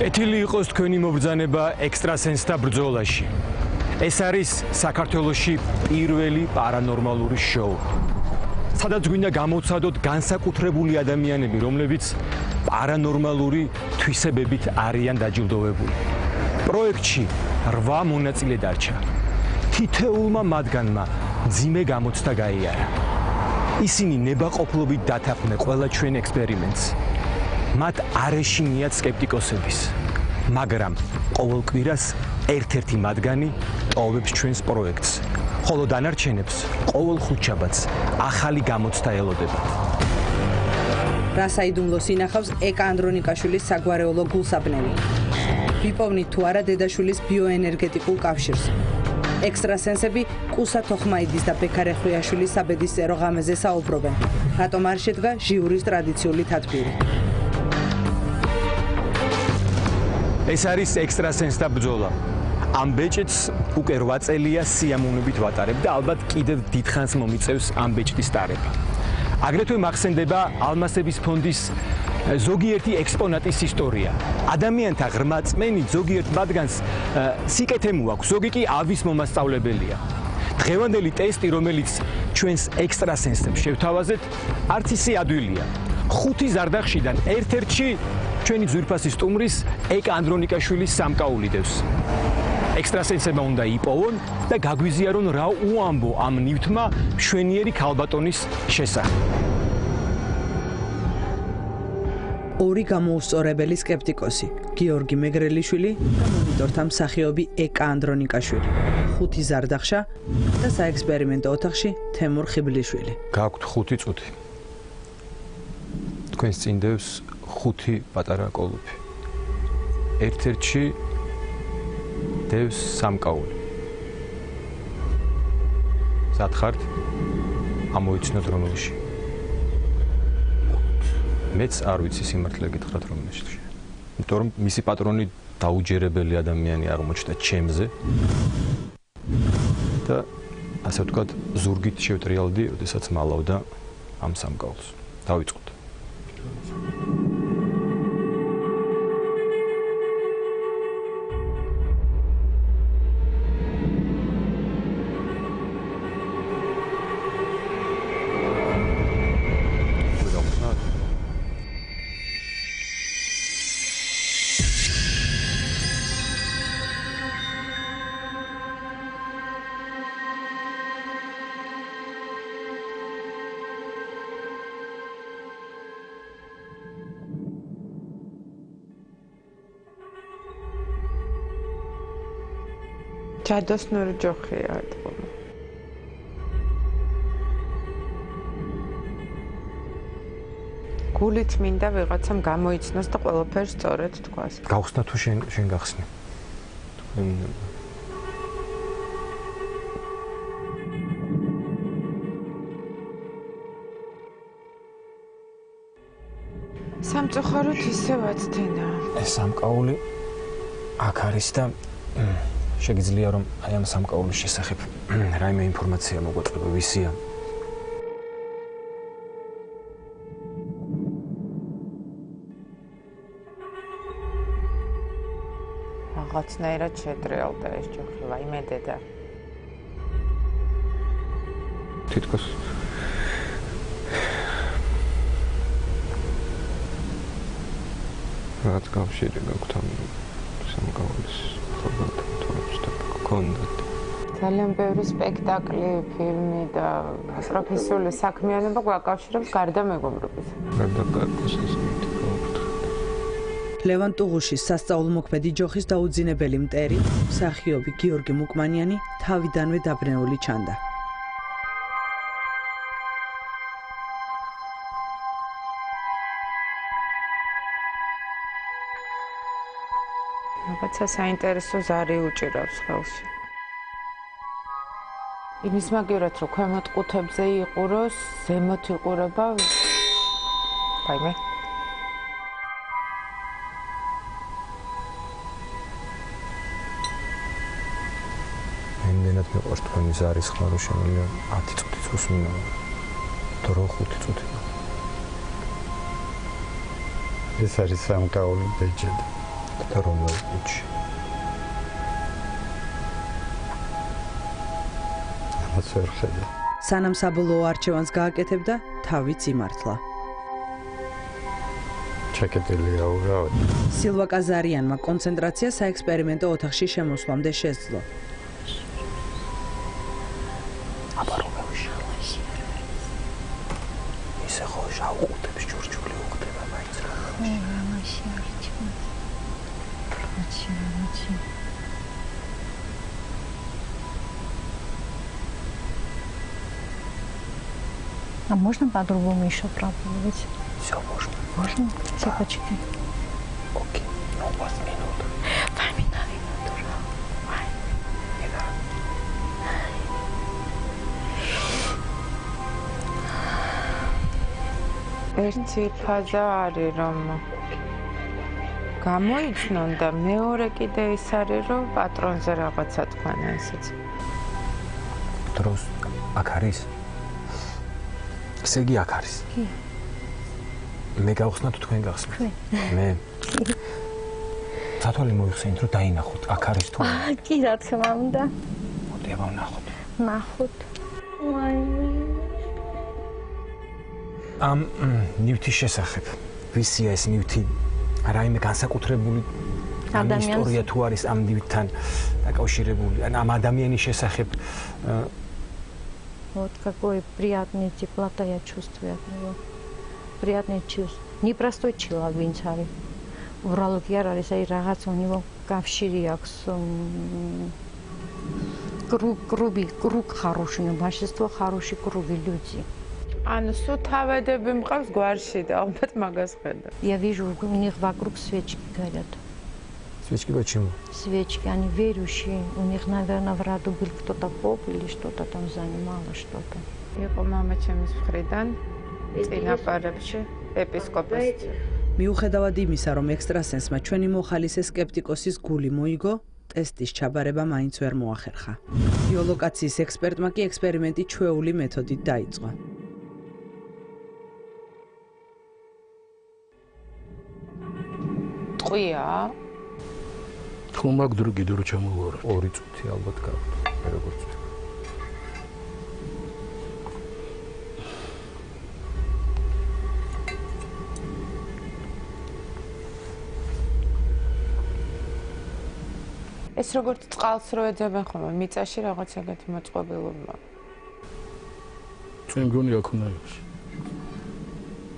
კეთილი იყოს თქვენი მობრძანება ექსტრასენსთა ბრძოლაში. ეს არის საქართველოში პირველი პარანორმალური შოუ. სადაც გვინდა გამოვცადოთ განსაკუთრებული ადამიანები, რომლებიც პარანორმალური თვისებებით არიან დაჯილდოვებული. პროექტში 8 მონაწილე დარჩა. თითოეულმა მათგანმა მძიმე გამოცდა გაიარა. ისინი ნებაყოფლობით დათანხმდნენ ყველა ჩვენ ექსპერიმენტს. მათ არ ეშინიათ სკეპტიკოსების, მაგრამ ყოველ კვირას ერთ-ერთი მათგანი ტოვებს ჩვენს პროექტს, ხოლო დანარჩენებს ყოველ ხუთშაბათს ახალი გამოცდა ელოდებათ. რა საიდუმლოს ინახავს ეკა ანდრონიკაშვილის საგვარეულო გულსაბნელი. ვიპოვნით თუ არა დედაშვილის ბიოენერგეტიკულ კავშირს. ექსტრასენსები კუსა თოხმაიდის და ბექარე ხვიაშვილის საბედისწერო ღამეზე საუბრობენ. რატომ არ შედგა ჟიურის ტრადიციული თათბირი? ეს არის ექსტრასენსთა ბრძოლა. ამ ბეჭედს უკვე 8 წელია სიამოვნებით ვატარებ და ალბათ კიდევ დიდხანს მომიწევს ამ ბეჭდის ტარება. აგრეთვე მახსენდება ალმასების ფონდის ზოგიერთი ექსპონატის ისტორია. ადამიანთა ღრმა წმენით ზოგიერთ მათგანს სიკეთე მოაქვს, ზოგი კი ავის მომასწავლებელია. დღევანდელი ტესტი, რომელიც ჩვენს ექსტრასენსებს შევთავაზეთ, არც ისე ადვილია. 5 ზარდახშიდან ერთ-ერთში ჩვენი ძვირფასი სტუმრის ეკა ანდრონიკაშვილის სამკაული დევს. ექსტრასენსებმა უნდა იპოვონ და გაგვიზიარონ რა უამბო ამ ნივთმა მშვენიერი ქალბატონის შესახებ. ორი გამოუსწორებელი სკეპტიკოსი, გიორგი მეგრელიშვილი და მონიტორთა მსახიობი ეკა ანდრონიკაშვილი, 5 ზარდახშა და საექსპერიმენტო ოთახში თემურ ხიბლიშვილი. გაქვთ 5 წუთი. თქვენს წინ დევს 5 პატარა კოლოფი. ერთ-ერთში დევს სამკაული. სათხართ ამოიცნოთ რომელში. მეც არ ვიცი სიმართლე გითხრათ რომელში. იმიტომ რომ მისი პატრონი დაუჯერებელი ადამიანი აღმოჩნდა ჩემზე. და ასე ვთქვათ, ზურგით შევტრიალდი, ოდესაც მალავდა ამ სამკაულს. დავიწყოთ. ჯადოსნური ჯოხია ატყო. გულით მინდა ვიღაცამ გამოიცნოს და ყველაფერს სწორედ თქვას. გავხსნა თუ შენ გახსნი. სამწუხაროდ ისე ვაცდენა. ეს სამკაული აქ არის და შეგიძლია რომ აი ამ სამკაულის შესახებ რაიმე ინფორმაცია მოგვეწყება, ვისია? რაღაცნაირად შეტრიალდა ეს ჯოხი, ვაიმე დედა. თითქოს რაც კავშირი გაქვთ ამ სამკაულის ძალიან ბევრი სპექტაკლი, ფილმი და პროფესიული საქმიანობა გვაკავშირებს გარდა მეგობრობის. ლევან ტუღუშის სასწაულმოქმედი ჯოხის დაუძინებელი მტერი, მსახიობი გიორგი მუკმანიანი თავიდანვე დაბნეული ჩანდა. რაღაცა საინტერესო ზარი უჭირავს ხელში. იმის მაგერად რომ ქვემოთ ყუთებზე იყუროს, ზემოთ იყურება. ვაიმე. იმდენად მიყვარს თქვენი ზარის ხმა, რომ შემიძლია 10 წუთი წუს მინავა. დრო 5 წუთი. ეს არის სამკაული ბეჭედი. და რომელ კუჩი? ამას ვერ ხედავ. სანამ საბოლოო არჩევანს გააკეთებდა, თავიც იმართლა. ჩაკეტილია ურავად. სილვა კაზარიანმა კონცენტრაცია საექსპერიმენტო ოთახში შემოსვლამდე შესძლო. აბა რომელში? ისე ხო შაუყუდებს ჯურჯული უხდება მაინც რა. А можно по-другому еще пробовать? Все можно. Можно? Цепочки. Окей. Ну, у вас минута. Минуту. Не надо. ერთი ფაზა არის რომ გამოიცნონ და მეორე კიდე ის არის რომ პატრონზე რაღაცა თქვენ ესეც. დროს აქ არის. ესე იგი აქ არის. კი. მე გავხსნა თუ თქვენ გახსნათ. მე. სათვალე მოიხსენით რომ დაინახოთ აქ არის თუ. კი, რა თქმა უნდა. მოდი აბა ვნახოთ. ნახოთ. ამ ნივთის შესახებ. ვისია ეს нивთი? რაიმე განსაკუთრებული ისტორია თუ არის ამ ნივთთან დაკავშირებული, ამ ადამიანის შესახებ. Вот какой приятный теплота я чувствую от него. Приятный чувство. Непростой человек, винც არის. Уბრალოდ კი არ არის, აი რაღაც у него кавшири აქვს. Круг хороший, но большинство хорошие круги люди. ანუ სულ თავედები მყავს გვარში და ალბათ მაგას ხედავ. Я вижу, у них вокруг свечки горят. Свечки почему? Свечки, они верующие. У них, наверное, в роду был кто-то поп или что-то там занимало, что-то. იყო мама ჩემის მხრიდან წინაპარებში ეპისკოპოსი. მიუხედავად იმისა, რომ ექსტრასენსმა ჩვენი მოხალისე სკეპტიკოსის გული მოიგო, ტესტის ჩაბარება მაინც ვერ მოახერხა. ბიოლოკაციის ექსპერტმა კი ექსპერიმენტი ჩვეული მეთოდით დაიწყო. ტყვია? ხო მაგ დრო ჩამოვარ. 2 წუთი ალბათ გავხდა. მე როგორც ვთქვი. ეს როგორც წყალს რო ეძებენ ხოლმე მიწაში რაღაც ეგეთი მოწყობილობა. ჩვენ მგონია ქონა ის.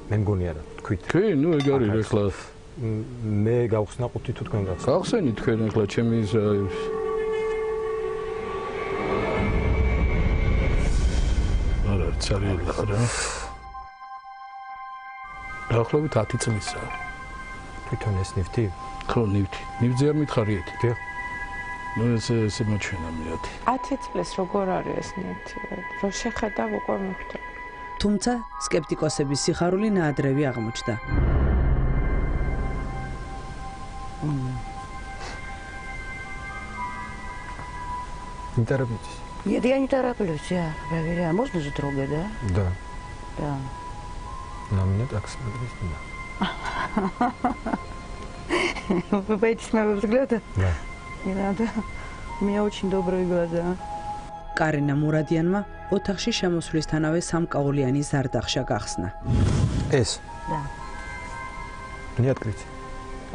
მე მგონია რა თქვით. კი, ნუ ეგ არის ეხლა. მე გავხსნა 5 თუ თქვენ გავხსნათ. გავხსენით თქვენ ეხლა ჩემი ის არა ცარიელა რა. დაახლოებით 10 წლისა. თვითონ ეს ნივთი? ხო, ნივთი. ნივთზე არ მითხარიეთ. დიახ. ნუ ეს მოჩვენა მეათი. 10 წლის როგორ არის ეს ნივთი? რო შეხედავ უკვე მოხდა. თუმცა სკეპტიკოსების სიხარული ნაადრევი აღმოჩნდა. Не торопитесь. Нет, я не тороплюсь, я проверяю. Можно же трогать, да? Да. Да. На меня так смотреть не надо. Вы боитесь моего взгляда? Да. Не надо. У меня очень добрые глаза. კარინა მურადიანმა ოთახში შემოსვლისთანავე სამკაულიანი ზარდახშა გახსნა. ეს? Да. Не открыть.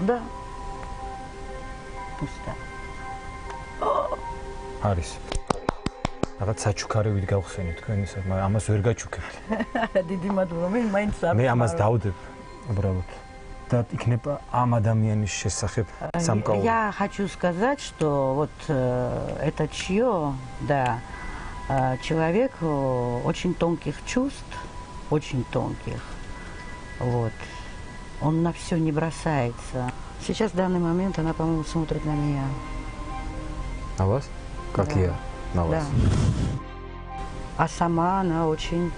Да. Пусто. არის. რაღაც საჩუქარევით გავხსენით თქვენ ისე, მაგრამ ამას ვერ გაჩუქებთ. დიდი მადლობა, მე მაინც მე ამას დავდებ, უბრალოდ. და იქნება ამ ადამიანის შესახებ სამკაული. Я хочу сказать, что вот это чье, да, человек очень тонких чувств, очень тонких. Вот. Он на все не бросается. Сейчас в данный момент она, по-моему, смотрит на меня. На вас? Как Да. я на вас? Да. А сама она очень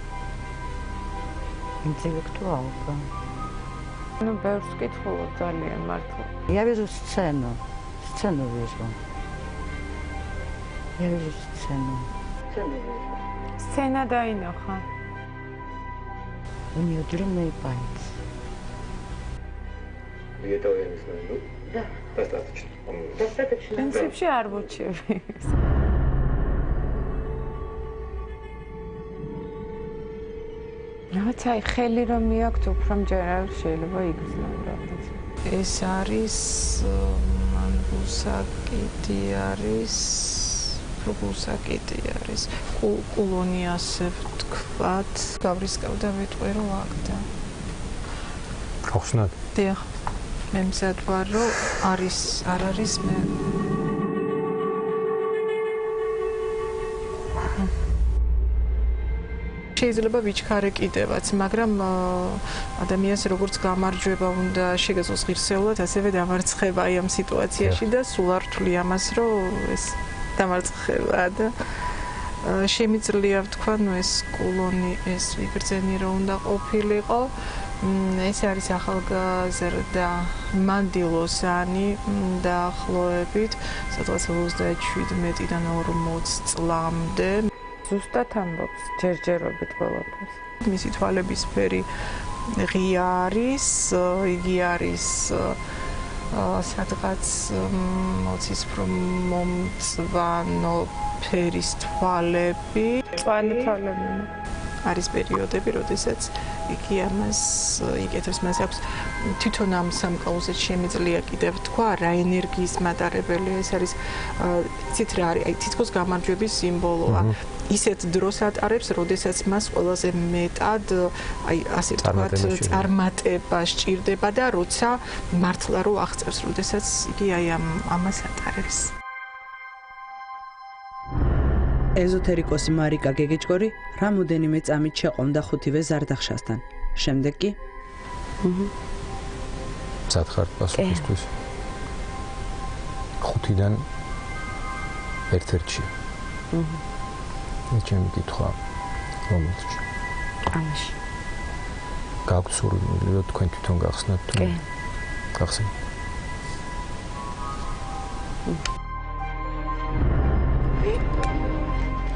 интеллектуалка. Ну, ბევრს კითხულობ ძალიან მართლა. Я вижу сцену. Сцену вижу. Я вижу сцену. სცენა დაინახა. У нее длинные пальцы. Это я не знаю. Ну, да. Достаточно. В принципе, არ ვუჩები. რაცა ხელი რომ მიაქვთ, უფრო მჯერალ შეიძლება იგრძნო. ეს არის მანგუსაკიტი არის, ფუგუსაკიტი არის. კულონი ასე ვთქვათ, გავრისკავდა ვიტყვი რომ აქდა. ხახსნად. დიახ. მე მზად ვარ რომ არის, არ არის მე. შეიძლება ვიჩქარე კიდევაც, მაგრამ ადამიანს როგორც გამარჯვება უნდა შეგეძლოს ღირსეულად, ასევე დამარცხება აი ამ სიტუაციაში და სულ არ ვთვლი ამას, რომ ეს დამარცხება და შემიძლია ვთქვა, ნუ ეს კულონი, ეს ვიგრძენი რომ უნდა ყოფილიყო. ეს არის ახალგაზრდა მანდილოსანი დაახლოებით, სადღაც 37-დან 40 წლამდე. ზუსტად ამბობს ჯერჯერობით ყველაფერს. მისი თვალების ფერი ღია არის, იგი არის სადღაც მოცისფრო მომწვანო ფერის თვალები. მწვანე თვალები. არის პერიოდები, როდესაც იგი ამას იკეთებს, მას აქვს თვითონ ამ სამკაულზე შემიძლია კიდევ თქვა რა ენერგიის მატარებელი ეს არის იცით რა არის აი თითქოს გამარჯვების სიმბოლოა ისეთ დროს ატარებს როდესაც მას ყველაზე მეტად აი ასე ვთქვათ წარმატება სჭირდება და როცა მართლა რო აღწევს როდესაც იგი აი ამას ატარებს ეზოთერიკოსი მარიკა გეგეჭკორი რამოდენიმე წამით შეყომდა ხუთივე ზარდახშასთან. შემდეგ კი სათხარ პასუხისთვის. ხუთიდან ერთ-ერთში. ჩემი კითხვა რომელში? ამაში. გაქვთ სურვილი რომ თქვენ თვითონ გახსნათ თუ? კი. გახსნით.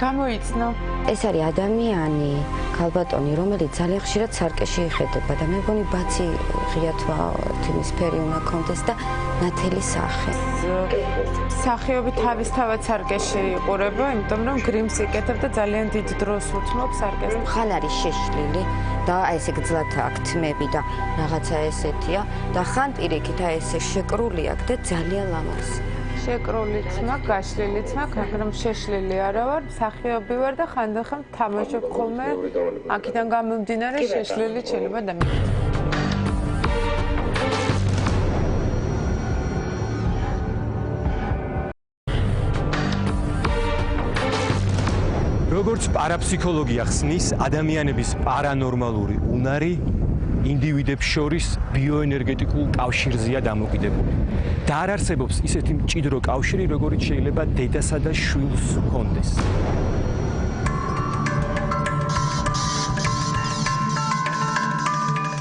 გამოიცნო. ეს არის ადამიანი, ქალბატონი, რომელიც ძალიან ხშირად სარკეში იხედება და მე მგონი ბაცი ღიათვა თემის ფერი უნდა კონდეს და ნათელი სახე. სახეობი თავისთავად სარკეში იყურება, იმიტომ რომ გრიმს იკეთებ და ძალიან დიდ დროს უთმობს სარკეს. ხან არის შეშლილი და ესე გძლათ აქვს თმები და რაღაცა ესეთია და ხან პირიქით აი ესე შეკრული აქვს და ძალიან ლამაზი. შეკრულიც მაქვს, გაშლილიც მაქვს, მაგრამ შეშლილი არა ვარ, სახეობი ვარ და ხანდახან თამაშობ ხოლმე. აქედან გამომდინარე შეშლილი შეიძლება დამიგეთ. როგორც პარაფსიქოლოგია ხსნის, ადამიანების პარანორმალური უნარი ინდივიდებს შორის ბიოენერგეტიკულ კავშირზეა დამოკიდებული. და არ არსებობს ისეთი მჭიდრო კავშირი, როგორიც შეიძლება დედასა და შვილს ჰქონდეს.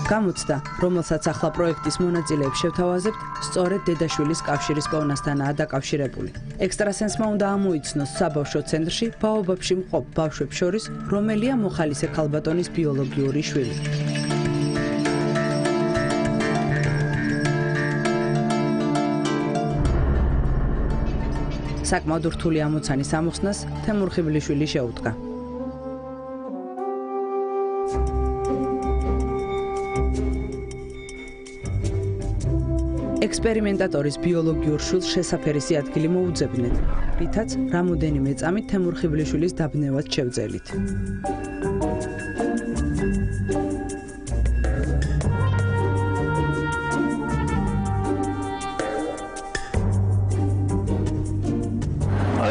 გამოცდა, რომელსაც ახლა პროექტის მონაწილეებს შევთავაზებთ, სწორედ დედა-შვილის კავშირის პოვნასთანაა დაკავშირებული. ექსტრასენსმა უნდა ამოიცნოს საბავშვო ცენტრში ბაობაბში მყოფ ბავშვებს შორის, რომელია მოხალისე ქალბატონის ბიოლოგიური შვილი. საკმაოდ რთული ამოცანის ამოხსნას თემურ ხიბლიშვილი შეუდგა. ექსპერიმენტატორის ბიოლოგიურ შვილს შესაფერისი ადგილი მოუძებნეთ, რითაც რამოდენიმე წამით თემურ ხიბლიშვილის დაბნევას შევძელით.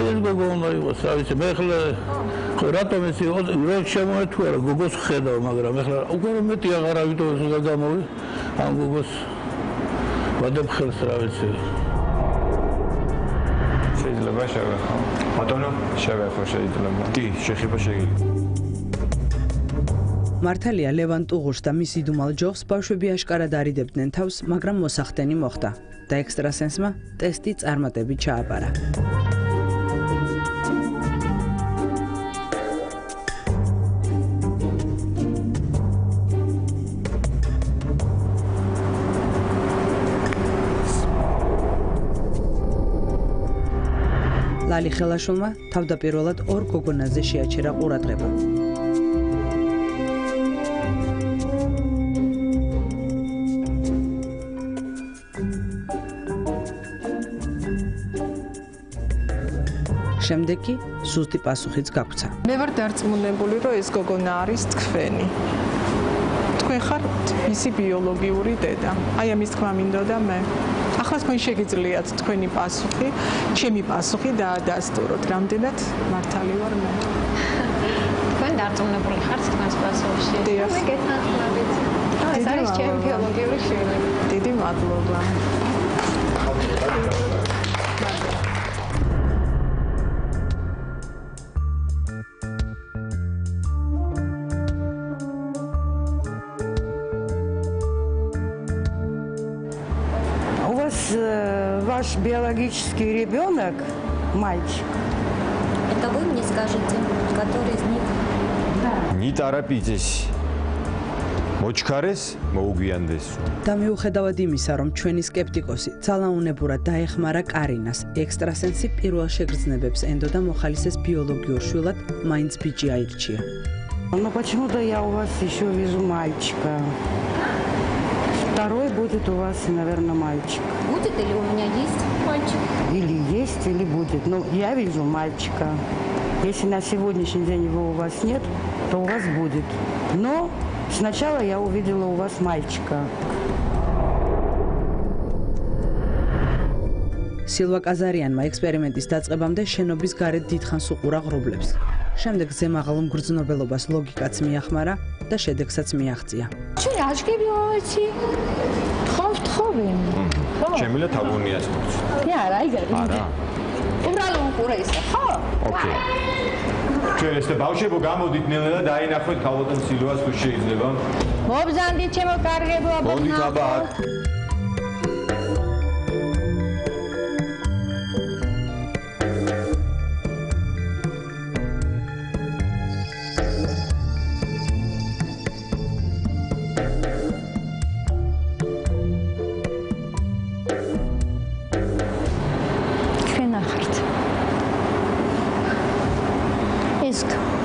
ეს გოგო უნდა იყოს, რა ვიცი, მე ახლა რატომ ეს რო შემოეთქვა რა გოგოს ხედავ, მაგრამ ახლა უკვე რომ მეტი აღარა ვიტოვოს და გამოვი ამ გოგოს ვადებ ხელს რა ვიცი. შეიძლება შევეხო. ბატონო, შევეხო შეიძლება. კი, შეხება შეიძლება. მართალია ლევან ტუღურს და მის იდუმალ ჯოხს ბავშვები აშკარად არიდებდნენ თავს, მაგრამ მოსახდენი მოხდა და ექსტრასენსმა ტესტი წარმატებით ჩააბარა. ლალი ხელაშვილმა თავდაპირველად ორ გოგონაზე შეაჩერა ყურადღება. შემდეგ კი ზუსტი პასუხიც გაგვცა. მე ვარ დარწმუნებული, რომ ეს გოგონა არის თქვენი. თქვენ ხართ მისი ბიოლოგიური დედა. აი ამის თქმა მინდოდა მე. ახლა თქვენ შეგიძლიათ თქვენი პასუხი, ჩემი პასუხი დაადასტუროთ, რამდენად მართალი ვარ მე. თქვენ დარწმუნებული ხართ თქვენს პასუხში. მე გეთანხმებით. ეს არის ჩემი ბიოლოგიური შვილი. დიდი მადლობა. Ваш биологический ребенок мальчик. Это вы мне скажете, который из них? Не торопитесь. მოჩქარეს, მოუგვიანდეს. და მიუხედავად იმისა, რომ ჩვენი სკეპტიკოსი ძალაუნებურად დაეხმარა კარინას, ექსტრასენსი პირველ შეგრძნებებს ენდოდა მოხალისეს ბიოლოგიურ შვილად, მაინც ბიჭი აირჩია. Но почему-то я у вас еще вижу мальчика. Второй будет у вас, наверное, мальчик. Будет или у меня есть мальчик? Или есть, или будет. Но я вижу мальчика. Если на сегодняшний день его у вас нет, то у вас будет. Но сначала я увидела у вас мальчика. სილვა კაზარიანმა ექსპერიმენტის დაწყებამდე შენობის გარეთ დიდხანს უყურა ღრუბლებს. შემდეგ ზემაღალ მგრძნობელობას ლოგიკაც მიახმარა და შედეგსაც მიაღწია. ჩვენ აჩქები ვაიცი. თხოვენ. შემიძლია თაგუნიას მოხდეს. არა, აიგარი. არა. უბრალოდ უყურე ისე, ხო? ოკეი. ჩვენ ეს ბავშვებო გამოდით ნელ-ნელა დაინახოთ თავოდან სილვას თუ შეიძლება. მობზანდით ჩემო კარგებო აბა. მოდით აბა.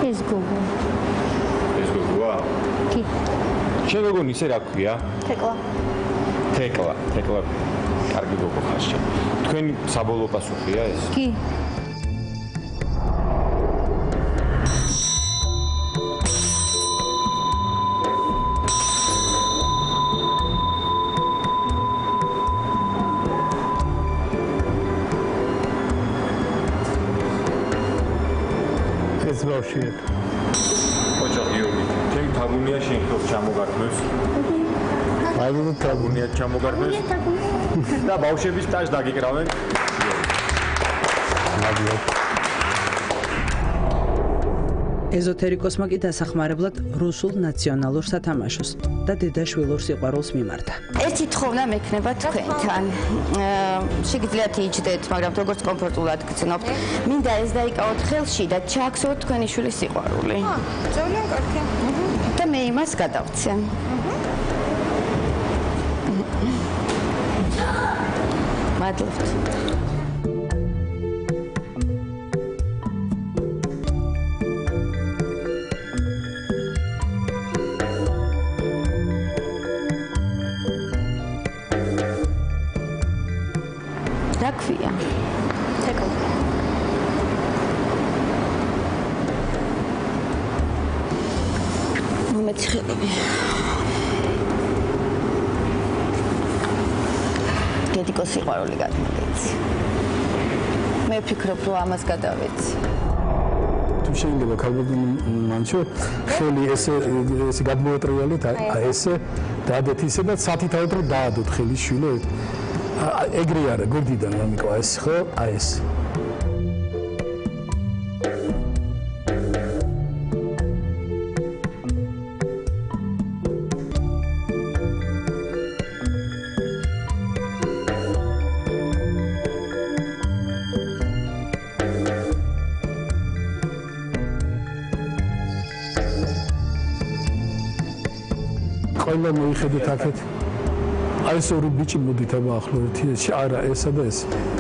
ეს გოგო. ეს გოგოა? კი. შენ გოგონი ისე რა ქვია? თეკლა. თეკლა. კარგი გოგო ხარ შენ. თქვენი საბოლოო პასუხია ეს? კი. ბავშვია. ოჯახ გიორგი, თემ თაგუნია შენ ხელს ჩამოგართმევს. აიგო თაგუნია ჩამოგართმევს. და ბავშვების სტაჟს დაგიკრავენ. ეზოთერიკოსმა კი დასახმარებლად რუსულ ნაციონალურ სათამაშოს და დედაშვილურ სიყვარულს მიმართა. ერთი თხოვნა მექნება თქვენთან. შეგიძლიათ იჯდეთ, მაგრამ როგორც კომფორტულად გცნობთ, მინდა ეს დაიკავოთ ხელში და ჩააქცევოთ თქვენი შვილის სიყვარული. ძალიან კარგი. და მე იმას გადავცემ. მადლობთ. რა ქვია? თეკლა. მომეცხრები. გედიკოს სიყვარული გადმოგეცი. მე ვფიქრობ, რომ ამას გადავეცი. თუ შეიძლება ქალბატონ მანჩო, ხელი ესე გადმოეტრიალეთ, ესე დაადეთ ისე და სათითაოდ რომ დაადოთ ხელი შვილო. ეგრე არა, გვერდიდან გამიკვა ეს ხო? აი ეს. ყველა მოიხედეთ აქეთ. აი ეს ორი ბიჭი მოდით აბა ახლო ერთი ეს არა ესა და ეს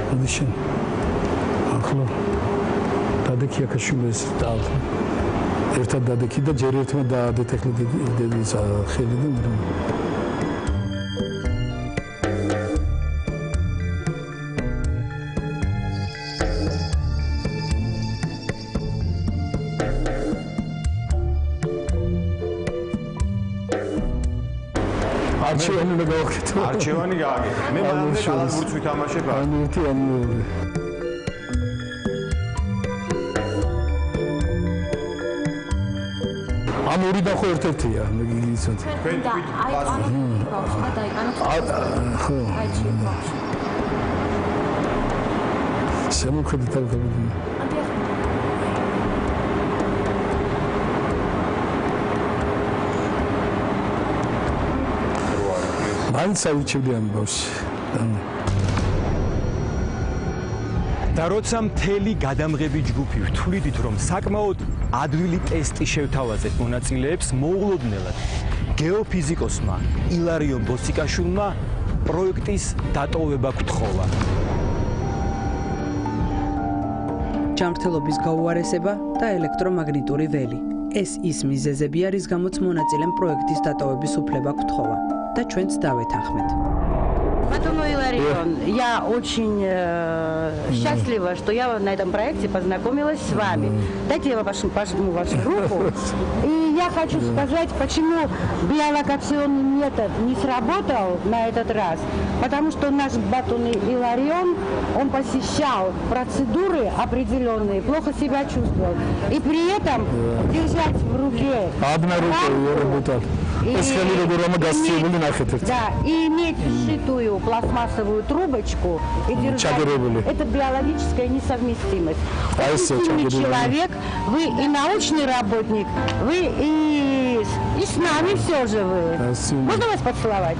მოდი შენ ახლო დადექი აქაშვილის და ერთად დადექი და ჯერ ერთმა დაადეთეხლი დედის ხელი და არჩევანი უნდა გავაკეთო. არჩევანი გააკეთე. მე მანამდე კალათბურთს ვითამაშებ. ანუ ერთი ამ ორი და ხო ერთ-ერთია, მე გიგიცოთ. თქვენ თქვით ხო. შემოხედეთ ალბათ. მაინც ავიჩევდი ამ ბავშვს. და როცა მთელი გადამღები ჯგუფი ვთვლიდით, რომ საკმაოდ ადვილი ტესტი შევთავაზეთ მონაწილეებს, მოულოდნელად გეოფიზიკოსმა ილარიონ ბოსიკაშვილმა პროექტის დატოვება გთხოვა. ჯანმრთელობის გაუარესება და ელექტრომაგნიტური ველი. ეს ის მიზეზებია, რის გამოც მონაწილემ პროექტის დატოვების უფლება გთხოვა. Да ჩვენც დავეთანხმეთ. Матуно Иларион, я очень счастлива, что я на этом проекте познакомилась с вами. Дайте я пожму вашу руку. И я хочу сказать, почему биолокационный метод не сработал на этот раз. Потому что наш Батун Иларион, он посещал процедуры определенные, плохо себя чувствовал. И при этом держать в руке... Одна рука работала. Да, и иметь вшитую пластмассовую трубочку и держать, это биологическая несовместимость. Очень сильный человек, вы и научный работник, вы и с нами все же вы. Можно вас поцеловать?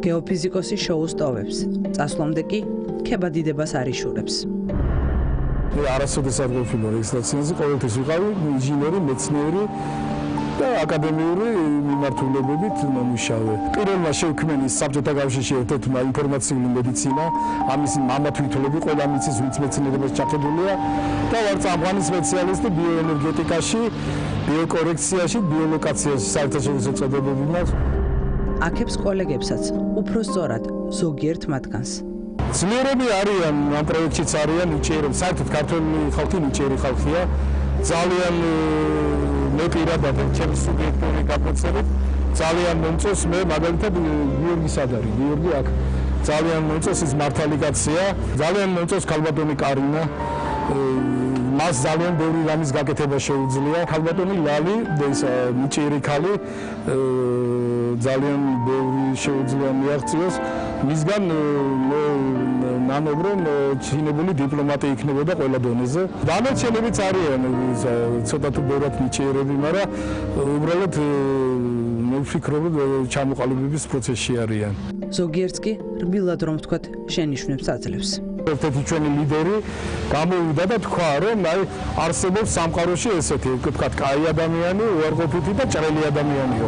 გეოფიზიკოსი შოუს ტოვებს. წასვლამდე კი ქებადიდებას არიშურებს. მე არასოდეს არ მოვფიქრე რეგისტრაციაზე, ყოველთვის ვიყავი ინჟინერი, მეცნიერი და აკადემიური მიმართულებებით მომუშავე. პირველმა შევქმენი საბჭოთა კავშირში ერთ-ერთმა ინფორმაციული მედიცინა, ამის მამათვითლები ყველა მიწის ვინც მეცნიერებას ჩართულია და ვარ წამყვანი სპეციალისტი ბიოენერგეტიკაში, ბიოკორექციაში, ბიოლოკაციაში, საერთაშორისო წოდებები მაქვს. აქებს კოლეგებსაც, უფრო სწორად, ზოგიერთ მათგანს. ძლიერები არიან, ამ პროექტშიც არიან ნიჭიერები, საერთოდ ქართული ხალხი ნიჭიერი ხალხია. ძალიან მე პირადად ჩემი სუბიექტური განმტკიცებით ძალიან მომწონს მე მაგალითად გიორგი სადარი, გიორგი აქ ძალიან მომწონს ის მართალი კაცია, ძალიან მომწონს ქალბატონი კარინა. მას ძალიან ბევრი რამის გაკეთება შეუძლია. ქალბატონი ლალი, ეს ნიჭიერი ქალი ძალიან ბევრი შეუძლია მიაღწიოს. მისგან ნამობ რომ ჩინებული დიპლომატი იქნებოდა ყველა დონეზე. დანარჩენებიც არიან ცოტა თუ ბევრად ნიჭიერები, მაგრამ უბრალოდ მე ვფიქრობ ჩამოყალიბების პროცესში არიან. ზოგიერთს კი რბილად რომ ვთქვათ, შენიშვნებს აძლევს. ერთ-ერთი ჩვენი ლიდერი გამოვიდა და თქვა, რომ აი არსებობს სამყაროში ესეთი, ვთქვათ, კაი ადამიანი, უარყოფითი და ჭრელი ადამიანიო.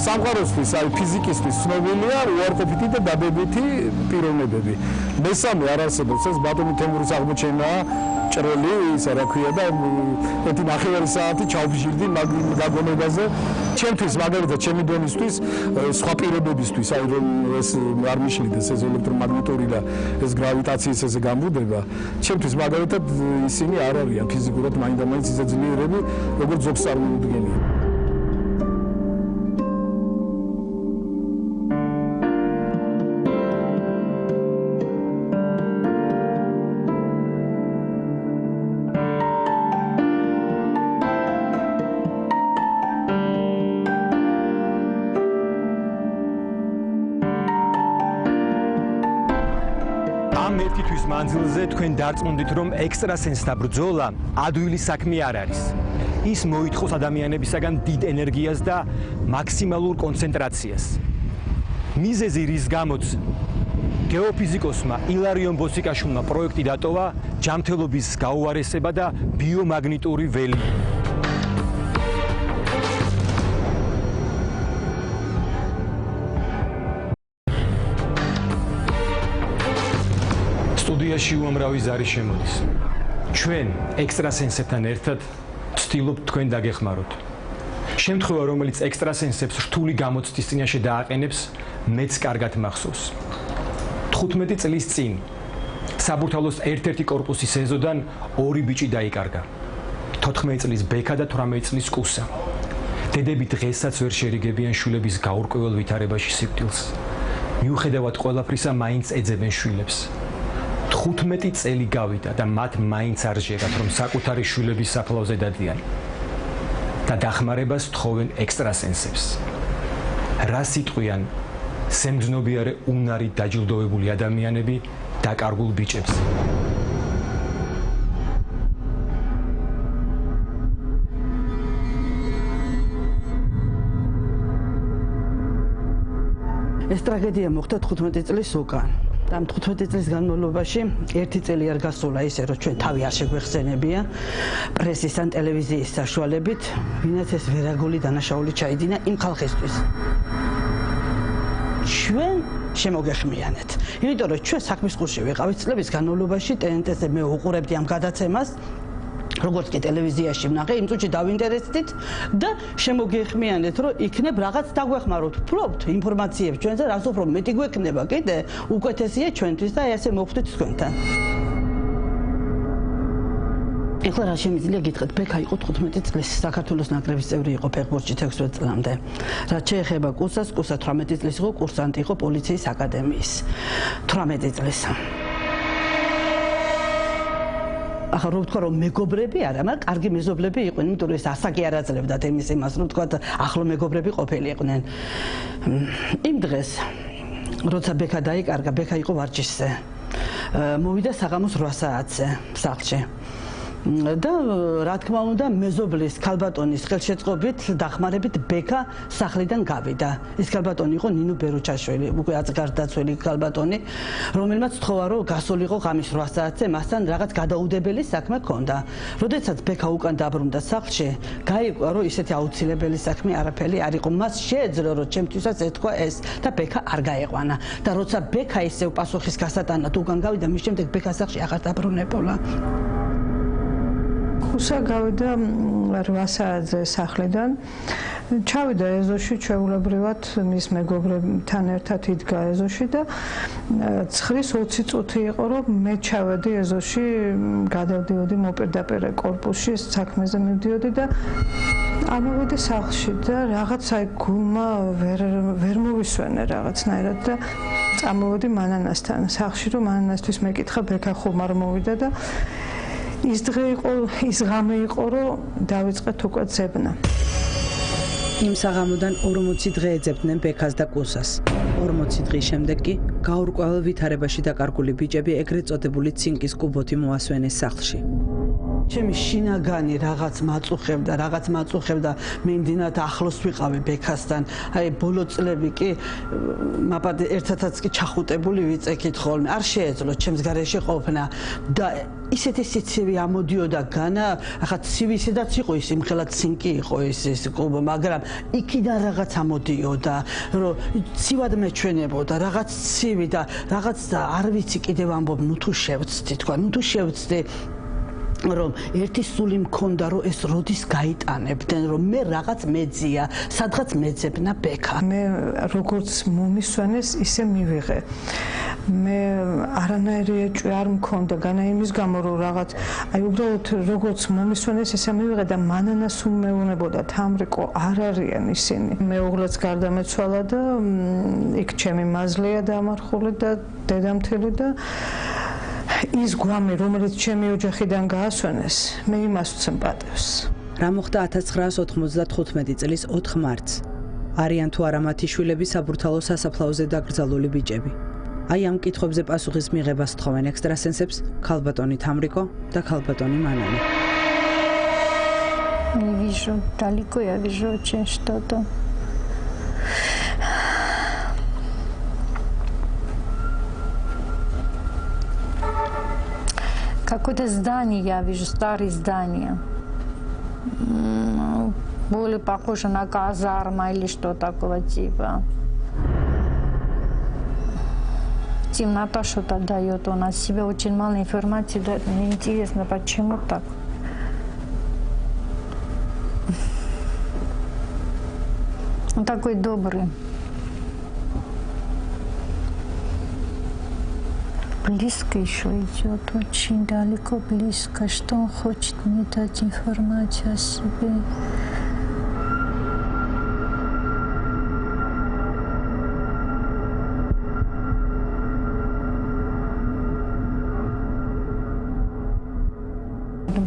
სამყაროსთვის, აი ფიზიკისთვის ცნობილია უარყოფითი და დადებითი პიროვნებები. მესამე არ არსებობს ეს ბატონი თემურის აღმოჩენაა, ჭრელი, ისა რა ქვია და ერთი ნახევარი საათი ჩავბიჟირდი მაგონებაზე. ჩემთვის მაგალითად ჩემი დონისთვის, სხვა პირობებისთვის, აი რომ ეს არ მიშლიდეს ეს ელექტრომაგნიტური და ეს გრავიტაციის ესე გამბუდება, ჩემთვის მაგალითად ისინი არ არიან ფიზიკურად მაინდა-მაინც ისე ძლიერები, როგორც ზოგს წარმოუდგენია. მეთქითვის მანძილზე თქვენ დარწმუნდით, რომ ექსტრასენსთა ბრძოლა ადვილი საქმე არ არის. ის მოითხოვს ადამიანებისაგან დიდ ენერგიას და მაქსიმალურ კონცენტრაციას. მიზეზი რის გამოც გეოფიზიკოსმა ილარიონ ბოსიკაშვილმა პროექტი დატოვა, ჯანმრთელობის გაუარესება და ბიომაგნიტური ველი. სქესში უამრავი ზარი შემოდის. ჩვენ ექსტრასენსებთან ერთად ვცდილობთ თქვენ დაგეხმაროთ. შემთხვევა, რომელიც ექსტრასენსებს რთული გამოცდის წინაშე დააყენებს, მეც კარგად მახსოვს. 15 წლის წინ საბურთალოს ერთ-ერთი კორპუსის ეზოდან 2 ბიჭი დაიკარგა. 14 წლის ბექა და 18 წლის კუსა. დედები დღესაც ვერ შერიგებიან შვილების გაურკვეველ ვითარებაში სიკვდილს. მიუხედავად ყველაფრისა, მაინც ეძებენ შვილებს. 15 წელი გავიდა და მათ მაინც არ ჟერათ, რომ საკუთარი შვილების საფლავზე დადიან. და დახმარებას თხოვენ ექსტრასენსებს. რა სიტყვიან სემძნობიარე უნარით დაჯილდოვებული ადამიანები დაკარგულ ბიჭებს. ეს ტრაგედია მოხდა 15 წლის უკან. და 15 წლის განმავლობაში ერთი წელი არ გასულა ისე, რომ ჩვენ თავი არ შეგვეხსენებია პრესის ან ტელევიზიის საშუალებით, ვინაც ეს ვერაგული დანაშაული ჩაიდინა იმ ხალხისთვის. ჩვენ შემოგეხმიანეთ. იმიტომ რომ ჩვენ საქმის ყურში ვიყავით წლების განმავლობაში, TNT-ზე მე უყურებდი ამ გადაცემას. როგორც კი ტელევიზიაში ვნახე, იმ წუთში დავინტერესდით და შემოგეხმიანეთ, რომ იქნებ რაღაც დაგვეხმაროთ. ვფლობთ ინფორმაციებს ჩვენზე, რაც უფრო მეტი გვექნება კიდე, უკეთესია ჩვენთვის და ესე მოვხვდით თქვენთან. ეხლა რა შემიძლია გითხრათ, ბექა იყო 15 წლის საქართველოს ნაკრების წევრი იყო ფეხბურთში 16 წლამდე. რაც შეეხება კუსას, კუსა 18 წლის იყო, კურსანტი იყო პოლიციის აკადემიის. 18 წლის. ახლა რო ვთქვა რომ მეგობრები არა, მაგრამ კარგი მეზობლები იყვნენ, იმიტომ რომ ეს ასაკი არ აძლევდათ იმას, რომ ვთქვა ახლო მეგობრები ყოფილიყვნენ. იმ დღეს, როცა ბექა დაიკარგა, ბექა იყო ვარჯიშზე. მოვიდა საღამოს 8 საათზე სახლში. და რა თქმა უნდა, მეზობლის ქალბატონის ხელშეწყობით დახმარებით ბექა სახლიდან გავიდა. ის ქალბატონი იყო ნინო ბერუჩაშვილი, უკვე აწგარდაცველი ქალბატონი, რომელმაც თხოვა, რომ გასულიყო ღამის 8 საათზე, მასთან რაღაც გადაუდებელი საქმე ჰქონდა. როდესაც ბექა უკან დაბრუნდა სახლში, გაიგო, რომ ისეთი აუცილებელი საქმე არაფერი არ იყო. მას შეეძლო, რომ ჩემთვისაც ეთქვა ეს და ბექა არ გაეყვანა. და როცა ბექა ისევ პასუხის გასატანად უკან გავიდა, მის შემდეგ ბექა სახლში აღარ დაბრუნებულა. კუსა გავიდა 8 საათზე სახლიდან. ჩავიდა ეზოში, ჩვეულებრივად მის მეგობრებთან ერთად იდგა ეზოში და 9:20 წუთი იყო, რომ მე ჩავედი ეზოში, გადავდიოდი მოპირდაპირე კორპუსში, საქმეზე მივდიოდი და ამოვედი სახლში და რაღაც აი გულმა ვერ მოვისვენე რაღაცნაირად და წამოვედი მანანასთან. სახლში რომ მანანასთვის მეკითხა, ბექა ხომ არ მოვიდა და ის დღე იყო, ის ღამე იყო, რომ დავიწყეთ უკვე ძებნა. იმ საღამოდან 40 დღე ეძებდნენ ბექას და კუსას. 40 დღის შემდეგ კი გაურკვეველ ვითარებაში დაკარგული ბიჭები ეგრეთ წოდებული ცინკის კუბოთი მოასვენეს სახლში. ჩემი შინაგანი რაღაც მაწუხებდა, მე იმდენად ახლოს ვიყავი ბექასთან. აი ბოლო წლები კი მაპატი ერთადაც კი ჩახუტებული ვიწექით ხოლმე. არ შეეძლო ჩემს გარეშე ყოფნა და ისეთი სიცივი ამოდიოდა განა, ახლა ცივისედაც იყო ის იმხელა ცინკი იყო ეს კუბო, მაგრამ იქიდან რაღაც ამოდიოდა, რომ ცივად მეჩვენებოდა, რაღაც ცივი და რაღაც არ ვიცი კიდევ ამბობ, ნუ თუ შევწდი, თქვა, ნუ თუ შევწდი. რომ ერთი სული მქონდა, რომ ეს როდის გაიტანებდნენ, რომ მე რაღაც მეძია, სადღაც მეძებნა ბექა. მე როგორც მომისვენეს, ისე მივიღე. მე არანაირი ეჭვი არ მქონდა, განა იმის გამო, რომ რაღაც, აი უბრალოდ როგორც მომისვენეს, ისე მივიღე და მანანას უმეუნებოდა, თამრიკო არ არიან ისინი. მეუღლეც გარდამეცვალა და იქ ჩემი მაზლია დამარხული და დედამთილი და ის გვამი, რომელიც ჩემი ოჯახიდან გაასვენეს, მე იმას ვცემ პატევს. რა მოხდა 1995 წლის 4 მარტს? არიან თუ არა მათი შვილები საბურთალოს სასაფლაოზე დაკრძალული ბიჭები? აი ამ კითხვებზე პასუხის მიღებას თხოვენ ექსტრასენსებს ქალბატონი თამრიკო და ქალბატონი მანანი. Не вижу, далеко я вижу очень что-то. Какое-то здание я вижу, старые здания. Более похоже на казарма или что такого типа. темнота что-то дает, у нас себе очень мало информации, дает. Мне интересно, почему так. Он такой добрый. Близко еще идет, очень далеко близко. Что он хочет мне дать информацию о себе?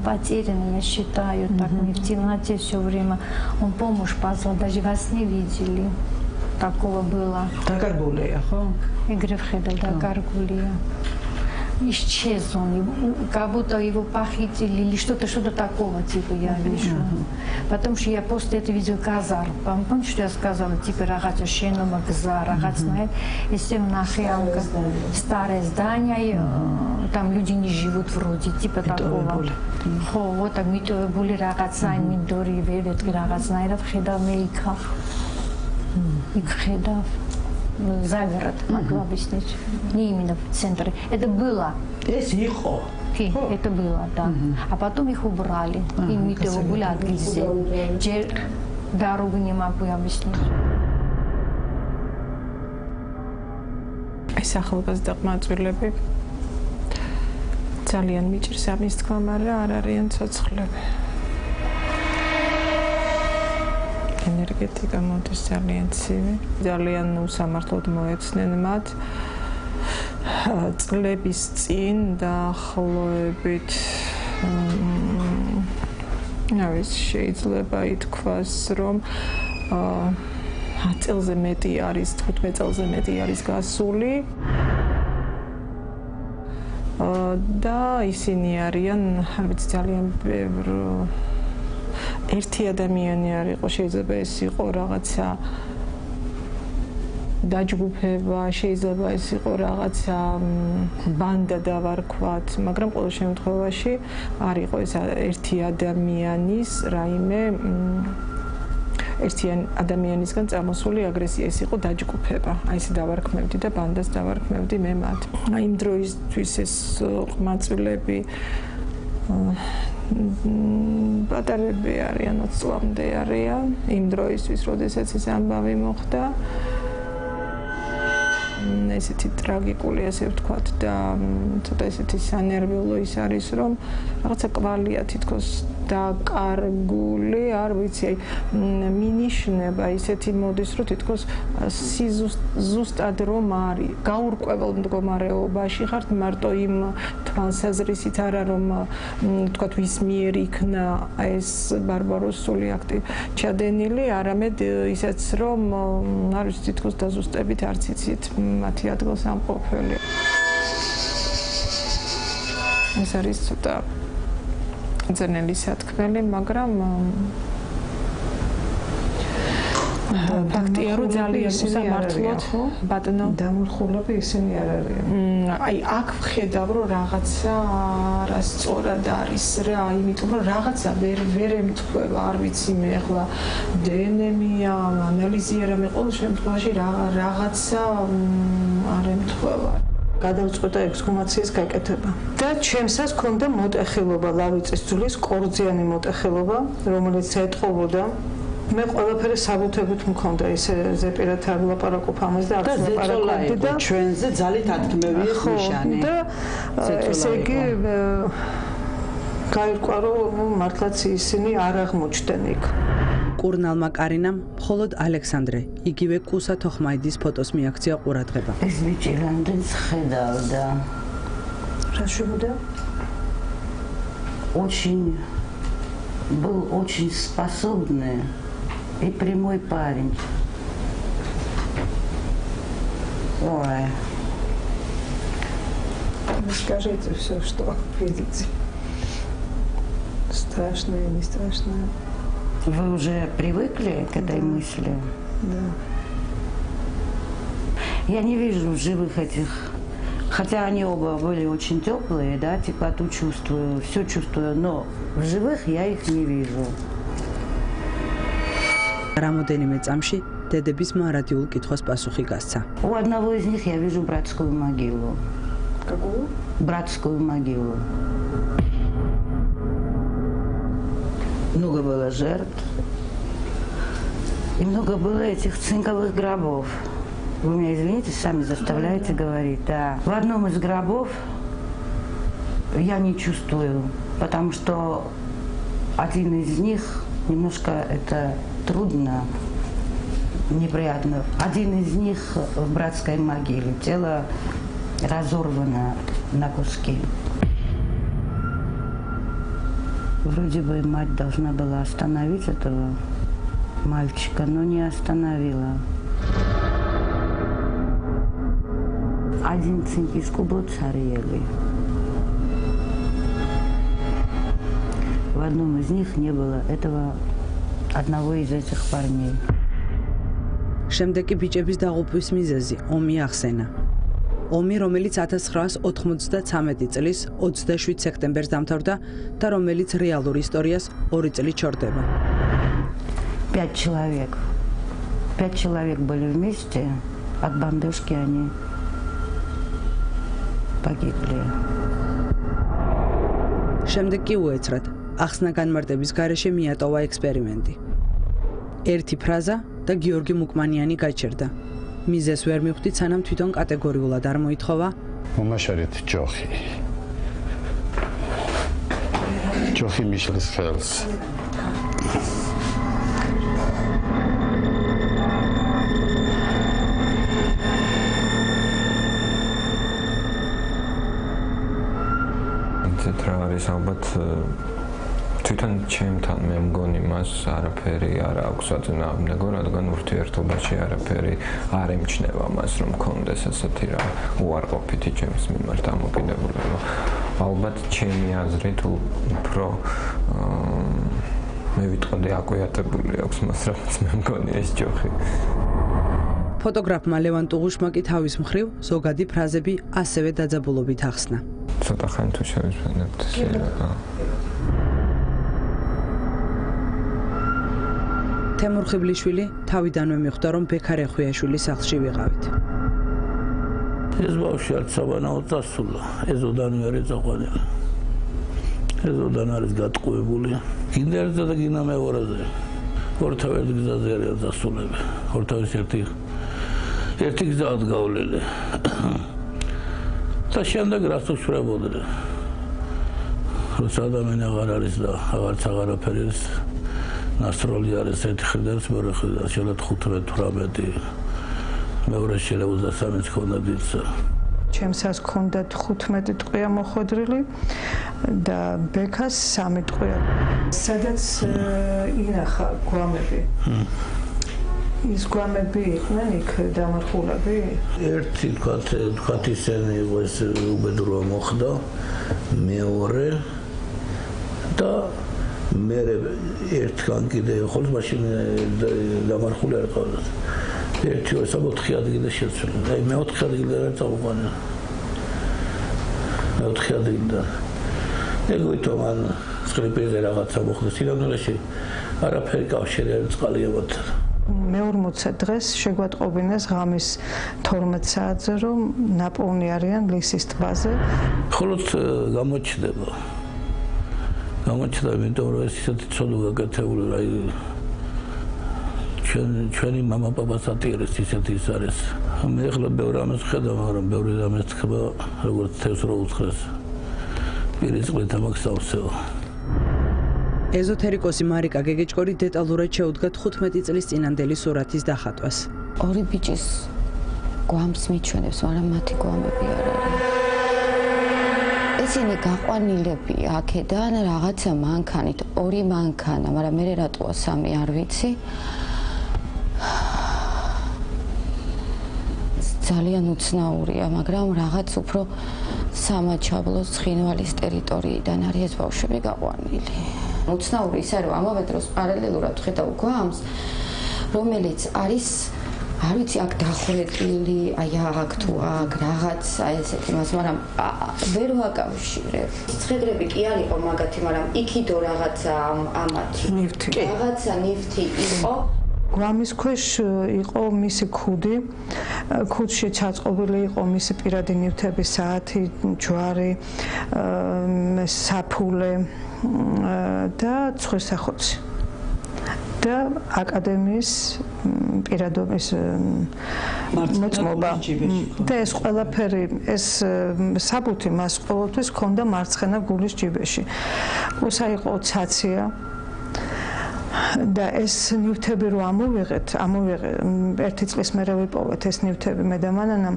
Потерянный, я считаю, так мне в темноте все время. Он помощь позвал, даже во сне видели. Такого было. Дакаргулия, ხო? Игорь Вхедов, Дакаргулия. Исчез он, как будто его похитили или что-то такого типа я вижу. Потом что я после этого видел казар. Помните, что я сказала? Типа рагача шенома казар, рагач знает. Если на Хиамка старое здание, там люди не живут вроде, типа такого. Вот так митовые были рагач знает, мидори велет рагач знает, Вхедов мейка. Вхедов. За город, могу объяснить. Не именно в центре. Это было. Это было, да. А потом их убрали. И мы того были отгрызли. Дорогу не могу объяснить. ეს ახალგაზრდა დაყმაწვილები ძალიან მიჭირს ამის თქვა, მაგრამ არ არიან ცოცხლები. ენერგეტიკა მოდის ძალიან ცივი, ძალიან უსამართლოდ მოეცნენ მათ წლების წინ დაახლოებით ნავის შეიძლება ითქვას, რომ 10 წელზე მეტი არის, 15 წელზე მეტი არის გასული და ისინი არიან, არ ვიცი, ძალიან ბევრი ერთი ადამიანი არ იყო, შეიძლება ეს იყო რაღაცა დაჯგუფება, შეიძლება ეს იყო რაღაცა ბანდა დავარქვათ, მაგრამ ყოველ შემთხვევაში არ იყო ეს ერთი ადამიანის რაიმე ერთი ადამიანისგან წამოსული აგრესია, ეს იყო დაჯგუფება. აი ესე დავარქმევდი და ბანდას დავარქმევდი მე მათ. აი იმ დროისთვის ეს ყმაწვილები პატარები არიან, 20 წლამდე არიან, იმ დროისთვის, როდესაც ეს ამბავი მოხდა. ესეთი ტრაგიკული, ასე ვთქვათ და ცოტა ესეთი სანერვიულო ის არის, რომ რაღაცა კვალია თითქოს დაკარგული, არ ვიცი, აი მინიშნება ისეთი მოდის, რომ თითქოს ზუსტად რომ არის გაურკვეველ მდგომარეობაში ხართ, მარტო იმ თვალსაზრისით არა, რომ ვთქვათ ვის მიერ იქნა ეს ბარბაროსული აქტი ჩადენილი, არამედ ისეც რომ არ ვიცი, თითქოს დაზუსტებით არც იცით მათი ადგილს ამყოფელი. ეს არის ცოტა ძნელი სათქმელი, მაგრამ ფაქტია, რომ ძალიან უსამართლოდ ბატონო დამურხულები ისინი არ არიან. აი აქ ვხედავ, რომ რაღაცა არასწორად არის რა, იმიტომ რომ რაღაცა ვერ ემთხვევა, არ ვიცი მე ახლა დნმ-ია, ანალიზია რამე, ყოველ შემთხვევაში რაღაცა არ ემთხვევა. გადავწყვეტა ექსჰუმაციის გაკეთება. და ჩემსაც ქონდა მოტეხილობა, ლავიწის ძვლის კორძიანი მოტეხილობა, რომელიც ეტყობოდა. მე ყველაფერი საბუთებით მქონდა, ისე ზეპირად არ ვლაპარაკობ ამაზე და არც ვლაპარაკობდი და ჩვენზე ძალით ათქმევია ნიშანი. და ესე იგი გაირკვა, რომ მართლაც ისინი არ აღმოჩნდნენ იქ. კურნალმა კარინამ მხოლოდ ალექსანდრე, იგივე კუსა თოხმაიდის ფოტოს მიაქცია ყურადღება. ეს ბიჭი რამდენს ხედავდა. რა შეგვიდა? Был очень способный и прямой парень. Ой. Расскажите все, что видите. Страшное, не страшное. Вы уже привыкли к этой мысли? Да. Я не вижу живых этих, хотя они оба были очень теплые, да, теплоту чувствую, все чувствую, но в живых я их не вижу. რამოდენიმე წამში დედების მარადიულ კითხვას პასუხი გასცა. У одного из них я вижу братскую могилу. Какую? Братскую могилу. Много было жертв. И много было этих цинковых гробов. Вы меня извините, сами заставляете говорить. Да. В одном из гробов я не чувствую, потому что один из них немножко это трудно, неприятно. Один из них в братской могиле. Тело разорвано на куски. Вроде бы мать должна была остановить этого мальчика, но не остановила. Один цинк из кубот царели. В одном из них не было этого одного из этих парней. შემდეგ კი ბიჭების დაღუპვის მიზეზი ომი ახსენა. ომი, რომელიც 1993 წლის 27 სექტემბერს დამთავრდა და რომელიც რეალურ ისტორიას 2 წელი ჩორდება. 5 человек были вместе, от бомбежки они погибли. შემდეგ კი უეცრად ახსნა განმარტების გარეშე მიატოვა ექსპერიმენტი. ერთი ფრაზა და გიორგი მუკმანიანი გაჩერდა. მიზეს ვერ მივხვდით, სანამ თვითონ კატეგორიულად არ მოითხოვა. მომაშარეთ ჯოხი. ჯოხი მიშლის ხელს. რა არის ალბათ თვითონ ჩემთან მე მგონი მას არაფერი არ აქვს აწინააღმდეგო, რადგან ურთიერთობაში არაფერი არ ემჩნევა მას, რომ მქონდეს ასეთი რა უარყოფითი ჩემს მიმართ დამოკიდებულება. ალბათ ჩემი აზრით უფრო მე ვიტყოდი აკვიატებული აქვს მას, რაც მე მგონი ეს ჯოხი. ფოტოგრაფმა ლევან ტუღუშმა კი თავის მხრივ ზოგადი ფრაზები ასევე დაძაბულობით ახსნა. ცოტა ხანი თუ შევისვენებთ თემურ ხიბლიშვილი თავიდანვე მიხვდა, რომ ბექარ ეხვიაშვილის სახლში ვიყავით. ეს ბავშვი არც საბანაოდ დასულა, ეზოდან ვერ ეწაყვანილა. ეზოდან არის გატყუებული. კიდე ერთზე და კიდე მეორეზე. ორთავ ერთ გზაზე არის დასულები. ორთავის ერთი გზა ადგავლელი. და შემდეგ რაც უშვებოდნენ. როცა ადამიანი აღარ არის და აღარც აღარაფერი არის, ნასროლი არის ერთი ხრიდანაც მეორე ხრიდან შეიძლება 15-18 მეორე შეიძლება 23-ს ქონდა დიცა. ჩემსაც ქონდა 15 ტყვია მოხვედრილი და ბექას 3 ტყვია. სადაც ინახა გვამები. ის გვამები იყვნენ იქ დამარხულები? ერთი თქვათ ისენი იყო ეს უბედურვა მოხდა, მეორე და მე ერთგან კიდე ხოლმე მაშინ დამარხული არ ყავდა. ერთი ორი 4 ადგილზე შეცვლა. აი მე 4 ადგილზე არ წავყვანა. 4 ადგილზე. ეგოითო მან სკრიპტზე რაღაცა მოხდა სინამდვილეში არაფერი კავშირი არ წყალიებად. მე-40 დღეს შეგვატყობინეს ღამის 12 საათზე, რომ ნაპოვნი არიან ლისის ტბაზე. ხოლოდ გამოჩნდება, იმიტომ რომ ეს ისეთი ცოდვა გაკეთებული, აი ჩვენი мама პაპას ატიერეს ისეთი ის არის. მე ახლა ბევრ ამას ხედავ, მაგრამ ბევრი ამას ხება, როგორც თევს რო უთხრეს. პირის წყლით ამას ავსეო. ეზოთერიკოსი მარიკა გეგეჭკორი დეტალურად შეუდგა 15 წლის წინანდელი სურათის დახატვას. ორი ბიჭის გვამს მიჩვენებს, მაგრამ მათი გვამები არ არის. ესენი გაყვანილები აქედან რაღაცა მანქანით, 2 მანქანა, მაგრამ მე რატოა 3 არ ვიცი. ძალიან უცნაურია, მაგრამ რაღაც უფრო სამაჩაბლოს ცხინვალის ტერიტორიიდან არის ეს ბავშვები გაყვანილი. უცნაური ისე რომ ამავე დროს პარალელურად ხედავ გვამს, რომელიც არის არ ვიცი აქ დახვედრილი, აი აქ თუ აქ რაღაცა ესეთი მას, მაგრამ ვერ ვაკავშირებ. ცხედრები კი არ იყო მაგათი, მაგრამ იქიდო რაღაცა ამათი. ნივთი. რაღაცა ნივთი იყო. გვამის ქვეშ იყო მისი ქუდი. ქუდში ჩაწყობილი იყო მისი პირადი ნივთები, საათი, ჯვარი, საფულე და ცხვირსახოცი. და აკადემიის პირადობის მოწმობა და ეს ყველაფერი ეს საბუთი მას ყოველთვის ჰქონდა მარცხენა გულის ჯიბეში. უსა იყო ცაცია და ეს ნივთები რო ამოვიღეთ ერთი წლის მერე ვიპოვეთ ეს ნივთები მე და მანანამ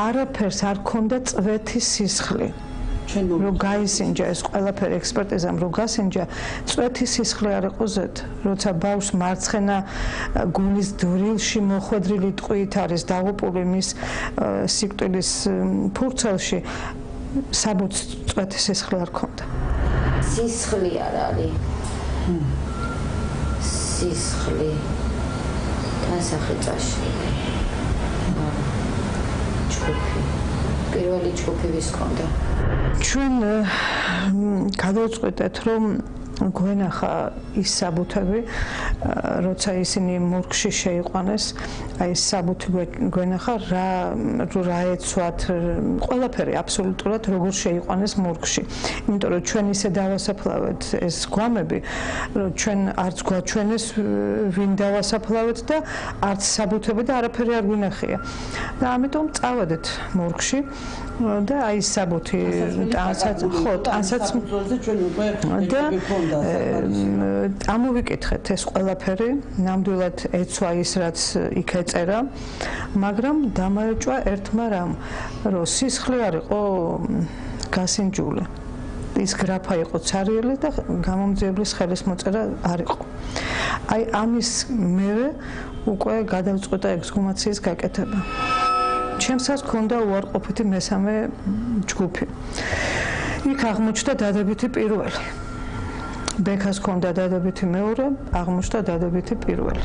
არაფერს არ ქონდა წვეთი სისხლი. რო გაისინჯა ეს ყველაფერი ექსპერტიზამ რო გასინჯა წვეთი სისხლი არ იყო ზედ როცა ბავშვს მარცხენა გულის დვრილში მოხვედრილი ტყვით არის დაღუპული მის სიკვდილის ფურცელში საბუთს წვეთი სისხლი არ ქონდა სისხლი არ არის სისხლი განსახილწაში ჯგუფი პირველი ჯგუფი ვის ქონდა ჩვენ გადავწყვეტეთ რომ გვენახა ის საბუთები როცა ისინი მორგში შეიყვანეს აი ეს საბუთი გვენახა რა ეცვათ ყველაფერი აბსოლუტურად როგორ შეიყვანეს მორგში იმიტომ რომ ჩვენ ისე დავასაფლავეთ ეს გვამები რომ ჩვენ არც გვაჩვენეს ვინ დავასაფლავეთ და არც საბუთები და არაფერი არ გვინახია და ამიტომ წავედით მორგში და აი ეს საბუთი ტანსაც ჩვენ უკვე ამოვიკითხეთ ეს ყველაფერი ნამდვილად ეცვა ის რაც იქ ეწერა მაგრამ დამაეჭვა ერთმა რამ რომ სისხლი არ იყო გასინჯული ის გრაფა იყო ცარიელი და გამომძიებლის ხელის მოწერა არ იყო აი ამის მერე უკვე გადავწყვეტა ექსჰუმაციის გაკეთება ჩემსაც ჰქონდა უარყოფითი მესამე ჯგუფი იქ აღმოჩნდა დადებითი პირველი ბექას ჰქონდა დადებითი მეორე, აღმოჩნდა დადებითი პირველი.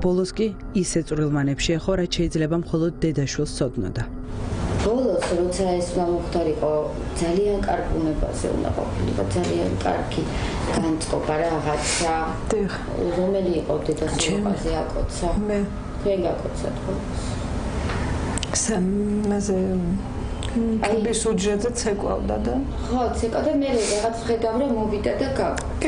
ბოლოს კი ისე წვრილმანებს შეეხო, რაც შეიძლება მხოლოდ დედაშვილს ცოდნოდა. ბოლოს როცა ეს მომხდარიყო, ძალიან კარგ უნებაზე უნდა ყოფილიყო, ძალიან კარგი განწყობა რაღაცა. რომელი იყო დედაშვილზე აკოცა? მე. თქვენ გაკოცათ ბოლოს. სამაზე კიბის უჯრედზე ცეკვავდა და ხო, ცეკვავდა მე რაღაც ხედავ რომ მოვიდა და გაკო.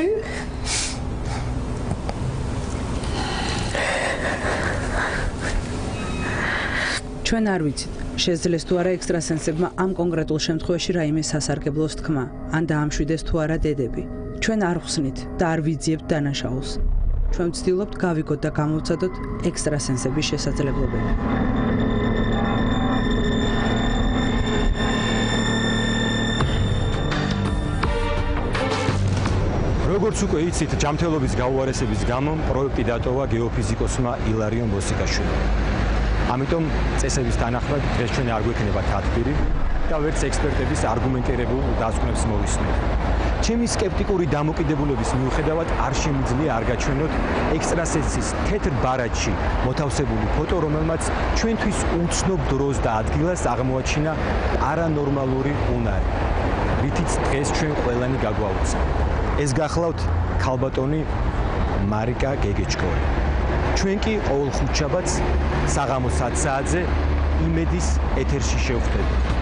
ჩვენ არ ვიცით, შეძლეს თუ არა ექსტრასენსებმა ამ კონკრეტულ შემთხვევაში რაიმე სასარგებლოს თქმა, ან დაამშვიდეს თუ არა დედები. ჩვენ არ ხსნით და არ ვიძიებთ დანაშაულს. ჩვენ ვცდილობთ გავიგოთ და გამოვცადოთ ექსტრასენსების შესაძლებლობები. როგორც უკვე იცით, ჯანმრთელობის გაუარესების გამო პროექტი დატოვა გეოფიზიკოსმა ილარიონ ბოსიკაშვილმა. ამიტომ წესების თანახმად დღეს ჩვენ არ გვექნება თათბირი და ვერც ექსპერტების არგუმენტირებულ დასკვნებს მოვისმენთ. ჩემი სკეპტიკური დამოკიდებულების მიუხედავად არ შემიძლია არ გაჩვენოთ ექსტრასენსის თეთრ ბარათში მოთავსებული ფოტო, რომელმაც ჩვენთვის უცნობ დროს და ადგილას აღმოაჩინა პარანორმალური უნარი, რითიც დღეს ჩვენ ყველანი გაგვაუცა. ეს გახლავთ ქალბატონი მარიკა გეგეჭკორი. ჩვენ კი ყოველ ხუთშაბათს საღამოს 10 საათზე იმედის ეთერში შევხვდებით.